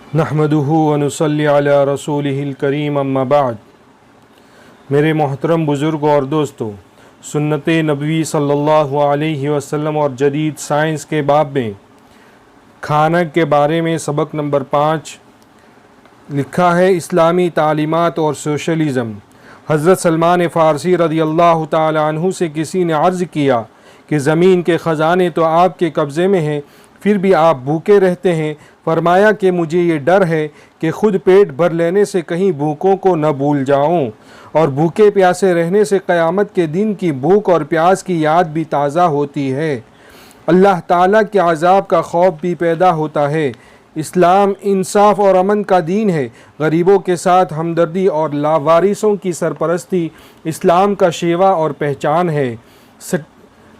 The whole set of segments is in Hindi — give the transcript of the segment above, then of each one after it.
नहमदुहु व नुसल्ली अला रसूलिहिल करीम अम्मा बाद। मेरे मोहतरम बुज़ुर्ग और दोस्तों, सुन्नत नबवी सल्लल्लाहु अलैहि वसल्लम और जदीद साइंस के बाब में खाना के बारे में सबक नंबर 5 लिखा है, इस्लामी तालीमात और सोशलिज़म। हज़रत सलमान फ़ारसी रज़ियल्लाहु ताला अन्हु से किसी ने अर्ज़ किया कि ज़मीन के ख़जाने तो आपके कब्ज़े में हैं, फिर भी आप भूखे रहते हैं। फरमाया कि मुझे ये डर है कि खुद पेट भर लेने से कहीं भूखों को न भूल जाऊं, और भूखे प्यासे रहने से क़यामत के दिन की भूख और प्यास की याद भी ताज़ा होती है। अल्लाह ताला के अज़ाब का खौफ भी पैदा होता है। इस्लाम इंसाफ और अमन का दीन है। गरीबों के साथ हमदर्दी और लावारिसों की सरपरस्ती इस्लाम का शेवा और पहचान है।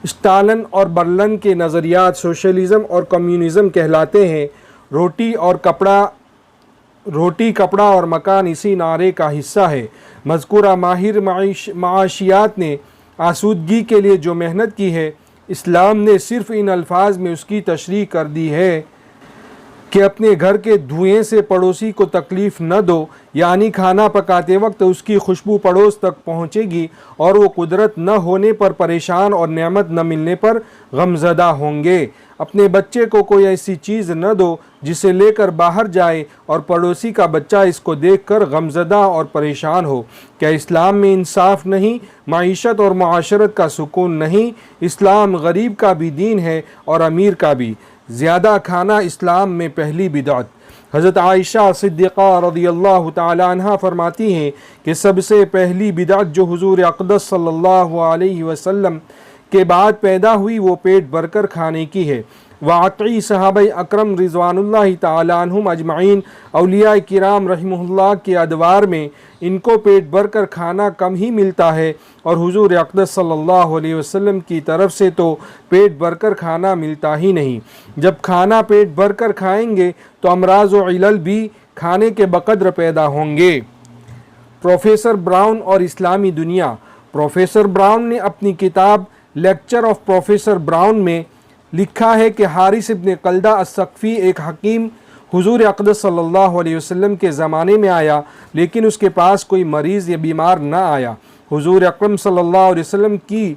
स्टालिन और बर्लिन के नज़रियात सोशलिज़म और कम्युनिज़म कहलाते हैं। रोटी कपड़ा और मकान इसी नारे का हिस्सा है। मज़कूरा माहिर माशियात ने आसूदगी के लिए जो मेहनत की है, इस्लाम ने सिर्फ़ इन अल्फाज में उसकी तशरीह कर दी है कि अपने घर के धुएं से पड़ोसी को तकलीफ़ न दो, यानी खाना पकाते वक्त उसकी खुशबू पड़ोस तक पहुँचेगी और वो कुदरत न होने पर परेशान और नेमत न मिलने पर गमज़दा होंगे। अपने बच्चे को कोई ऐसी चीज़ न दो जिसे लेकर बाहर जाए और पड़ोसी का बच्चा इसको देखकर गमज़दा और परेशान हो। क्या इस्लाम में इंसाफ नहीं, माईशत और मुआशरत का सुकून नहीं? इस्लाम गरीब का भी दीन है और अमीर का भी। ज़्यादा खाना इस्लाम में पहली बिदअत। हज़रत आयशा सिद्दीक़ा रज़ियल्लाहु ताला अन्हा फरमाती हैं कि सबसे पहली बिदअत जो हुज़ूर अक़दस सल्लल्लाहु अलैहि वसल्लम के बाद पैदा हुई वो पेट भरकर खाने की है। वाक़ई सहाबा अकरम रिज़वानुल्लाहि ताला अन्हुम अजमाइन, औलिया किराम रहमुल्लाह के अदवार में इनको पेट भरकर खाना कम ही मिलता है, और हुज़ूर अक़दस सल्लल्लाहु अलैहि वसल्लम की तरफ से तो पेट भरकर खाना मिलता ही नहीं। जब खाना पेट भरकर खाएंगे तो अमराज़ व इलल भी खाने के बक़द्र पैदा होंगे। प्रोफेसर ब्राउन और इस्लामी दुनिया। प्रोफेसर ब्राउन ने अपनी किताब लेक्चर ऑफ प्रोफेसर ब्राउन में लिखा है कि हारिस इब्न कल्दा अस्सक़फ़ी एक हकीम हुज़ूर अक़दस सल्लल्लाहु अलैहि वसल्लम के ज़माने में आया, लेकिन उसके पास कोई मरीज़ या बीमार न आया। हुज़ूर अकरम सल्लल्लाहु अलैहि वसल्लम की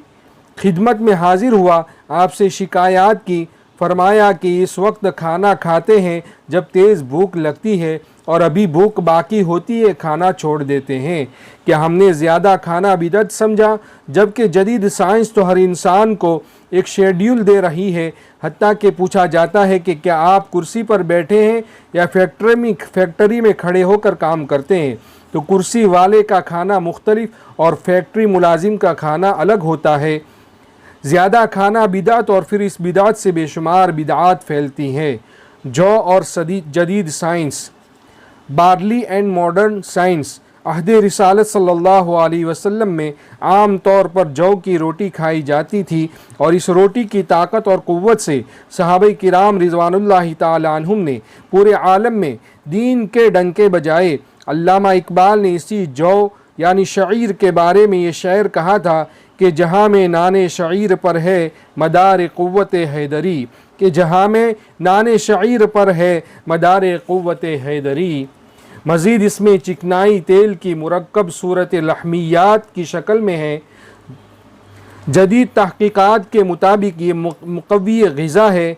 खिदमत में हाजिर हुआ, आपसे शिकायत की। फरमाया कि इस वक्त खाना खाते हैं जब तेज़ भूख लगती है और अभी भूख बाकी होती है खाना छोड़ देते हैं। क्या हमने ज़्यादा खाना बिदअत समझा, जबकि जदीद साइंस तो हर इंसान को एक शेड्यूल दे रही है। हत्ता कि पूछा जाता है कि क्या आप कुर्सी पर बैठे हैं या फैक्ट्री में खड़े होकर काम करते हैं, तो कुर्सी वाले का खाना मुख्तलिफ और फैक्ट्री मुलाजिम का खाना अलग होता है। ज़्यादा खाना बिदअत, और फिर इस बिदअत से बेशुमार बिदअत फैलती हैं। जौ और जदीद science. Barley and modern science. अहदे रिसालत सल्लल्लाहु अलैहि वसल्लम में आम तौर पर जौ की रोटी खाई जाती थी, और इस रोटी की ताकत और क़ुव्वत से सहाबा किराम रिज़वानुल्लाहि ताला अन्हुम ने पूरे आलम में दीन के डंके बजाए। अल्लामा इकबाल ने इसी जौ यानी शईर के बारे में ये शेर कहा था कि जहाँ में नाने शईर पर है मदार क़ुव्वत हैदरी, कि जहाँ में नाने शईर पर है मदार क़ुव्वत हैदरी। मज़ीद इसमें चिकनाई तेल की मुरक्कब सूरत लहमियात की शक्ल में है। जदीद तहक़ीक़ात के मुताबिक ये मुक़व्वी ग़िज़ा है।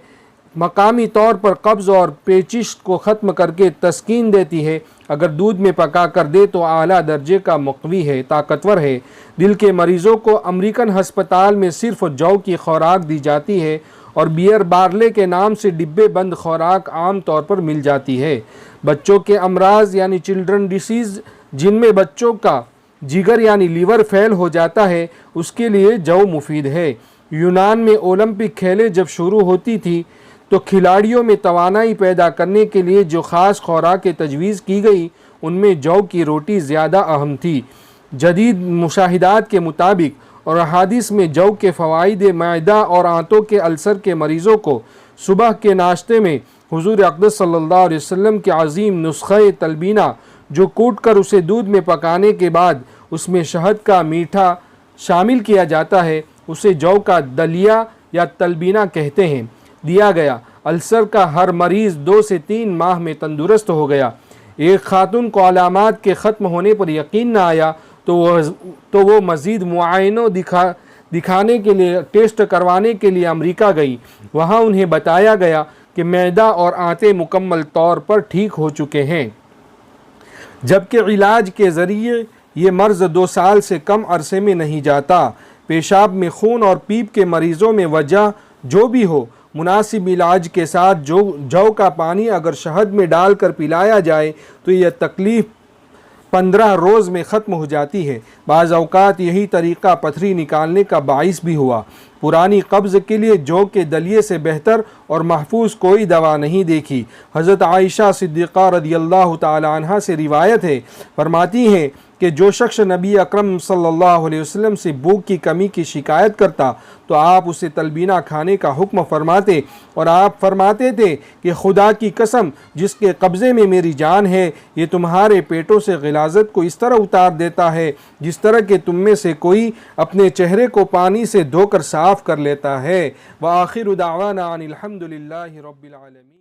मकामी तौर पर कब्ज़ और पेचिश को ख़त्म करके तस्कीन देती है। अगर दूध में पका कर दे तो आला दर्जे का मुक़व्वी है, ताकतवर है। दिल के मरीज़ों को अमेरिकन हस्पताल में सिर्फ़ जौ की खुराक दी जाती है, और बियर बार्ले के नाम से डिब्बे बंद खुराक आम तौर पर मिल जाती है। बच्चों के अमराज यानी चिल्ड्रन डिसीज़, जिनमें बच्चों का जिगर यानी लीवर फेल हो जाता है, उसके लिए जौ मुफीद है। यूनान में ओलंपिक खेलें जब शुरू होती थी तो खिलाड़ियों में तवानाई पैदा करने के लिए जो ख़ास खुराकें तजवीज़ की गई, उनमें जौ की रोटी ज़्यादा अहम थी। जदीद मुशाहिदात के मुताबिक और अहादीस में जौ के फ़वाइद मैदा और आंतों के अल्सर के मरीज़ों को सुबह के नाश्ते में हुज़ूर अक़दस सल्लल्लाहु अलैहि वसल्लम के अज़ीम नुस्ख़े तलबीना, जो कूट कर उसे दूध में पकाने के बाद उसमें शहद का मीठा शामिल किया जाता है, उसे जौ का दलिया या तलबीना कहते हैं, दिया गया। अल्सर का हर मरीज़ 2 से 3 माह में तंदुरुस्त हो गया। एक खातून को अलामात के ख़त्म होने पर यकीन न आया तो वो मज़ीद मुआयनों दिखाने के लिए, टेस्ट करवाने के लिए अमेरिका गई। वहाँ उन्हें बताया गया कि मैदा और आंतें मुकम्मल तौर पर ठीक हो चुके हैं, जबकि इलाज के ज़रिए ये मर्ज़ 2 साल से कम अरसे में नहीं जाता। पेशाब में खून और पीप के मरीज़ों में वजह जो भी हो, मुनासिब इलाज के साथ जौ का पानी अगर शहद में डालकर पिलाया जाए तो यह तकलीफ़ 15 रोज़ में ख़त्म हो जाती है। बाज़ औक़ात यही तरीक़ा पथरी निकालने का बाइस भी हुआ। पुरानी कब्ज़ के लिए जौ के दलिए से बेहतर और महफूज कोई दवा नहीं देखी। हज़रत आयशा सिद्दीक़ा रज़ियल्लाहु ताला अन्हा से रिवायत है, फरमाती हैं कि जो शख्स नबी अकरम सल्लल्लाहु अलैहि वसल्लम से भूख की कमी की शिकायत करता तो आप उसे तलबीना खाने का हुक्म फरमाते, और आप फरमाते थे कि खुदा की कसम जिसके कब्ज़े में मेरी जान है, ये तुम्हारे पेटों से गिलाज़त को इस तरह उतार देता है जिस तरह कि तुम में से कोई अपने चेहरे को पानी से धोकर साफ़ कर लेता है। व आखिरु दावाना अनिल हम्दुलिल्लाहि रब्बिल आलमीन।